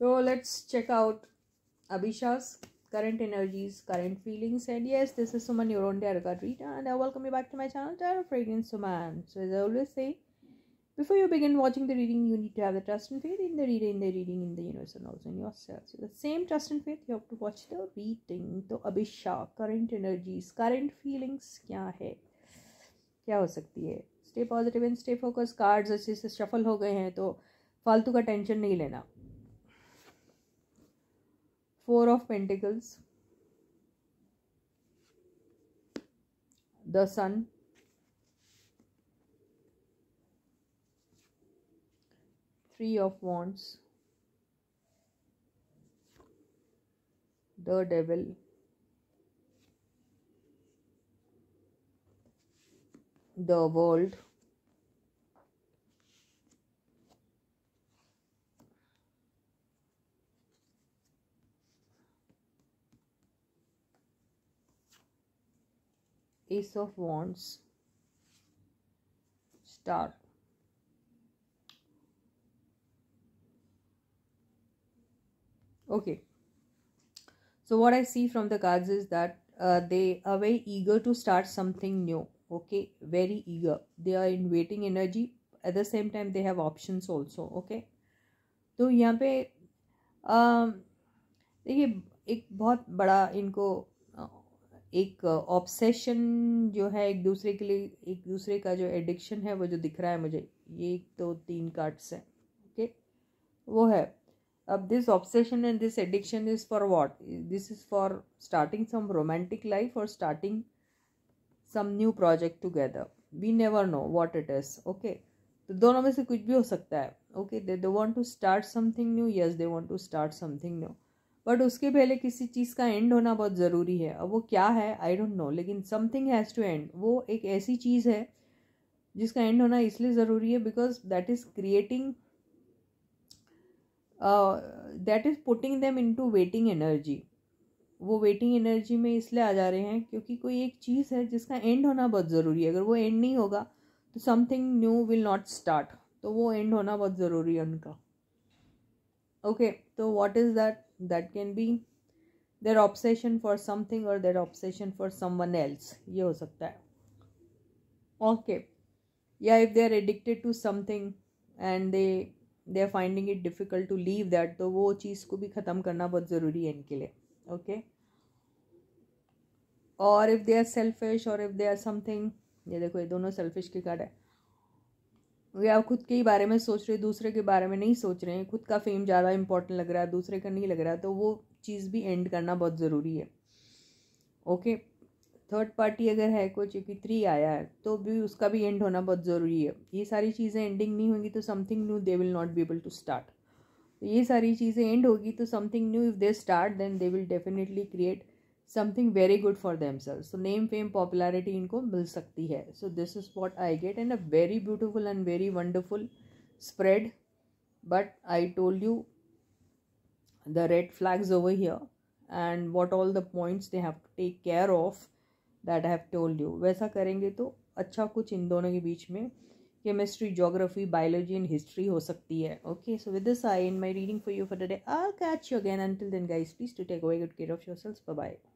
So let's check out Abhisha's current energies, current feelings. And yes, this is Suman, your own tarot card reader, and I welcome you back to my channel, Tarot Fragrance Suman. So as I always say, before you begin watching the reading, you need to have the trust and faith in the reader, in the reading, in the universe, and also in yourself. So the same trust and faith, you have to watch the reading. तो Abhisha, current energies, current feelings क्या है, क्या हो सकती है? Stay positive and stay focused. Cards अच्छे से shuffle हो गए हैं, तो फालतू का टेंशन नहीं लेना. Four of Pentacles, the Sun, Three of Wands, the Devil, the World, Ace of Wands, Star. Okay, so what I see from the cards is that they are very eager to start something new. Okay, very eager. They are in waiting energy. At the same time, they have options also. Okay, तो यहाँ पे देखिए एक बहुत बड़ा इनको एक obsession जो है एक दूसरे के लिए, एक दूसरे का जो एडिक्शन है वो जो दिख रहा है मुझे, ये एक दो तीन कार्ड्स हैं. ओके, वो है. अब this obsession and this addiction is for what? This is for starting some romantic life और starting some new project together. We never know what it is. Okay, तो दोनों में से कुछ भी हो सकता है. Okay, they want to start something new. Yes, they want to start something new, but उसके पहले किसी चीज़ का एंड होना बहुत ज़रूरी है. अब वो क्या है आई डोंट नो, लेकिन समथिंग हैज़ टू एंड. वो एक ऐसी चीज़ है जिसका एंड होना इसलिए ज़रूरी है because that is creating, that is putting them into waiting energy. वो वेटिंग एनर्जी में इसलिए आ जा रहे हैं क्योंकि कोई एक चीज़ है जिसका एंड होना बहुत ज़रूरी है. अगर वो एंड नहीं होगा तो something new will not start. तो वो एंड होना बहुत ज़रूरी है उनका. ओके, तो what is that? That can be their obsession for something or their obsession for someone else. ये हो सकता है. Okay, yeah, if they are addicted to something and they are finding it difficult to leave that, तो वो चीज़ को भी ख़त्म करना बहुत ज़रूरी है इनके लिए. Okay, और if they are selfish or if they are something, ये देखो ये दोनों selfish की कार्ड है. या खुद के ही बारे में सोच रहे, दूसरे के बारे में नहीं सोच रहे हैं. खुद का फेम ज़्यादा इंपॉर्टेंट लग रहा है, दूसरे का नहीं लग रहा है, तो वो चीज़ भी एंड करना बहुत ज़रूरी है. ओके, थर्ड पार्टी अगर है कोई, क्योंकि 3 आया है, तो भी उसका भी एंड होना बहुत ज़रूरी है. ये सारी चीज़ें एंडिंग नहीं होंगी तो something new they will not be able to start. तो ये सारी चीज़ें एंड होगी तो something new if they start then they will definitely create something very good for themselves. So name fame popularity इनको मिल सकती है. So this is what I get and a very beautiful and very wonderful spread, but I told you the red flags over here and what all the points they have to take care of, that I have told you. वैसा करेंगे तो अच्छा कुछ इन दोनों के बीच में chemistry, geography, biology and history हो सकती है. Okay, so with this I end my reading for you for today. I'll catch you again. Until then guys, please do take away good care of yourselves. Bye bye.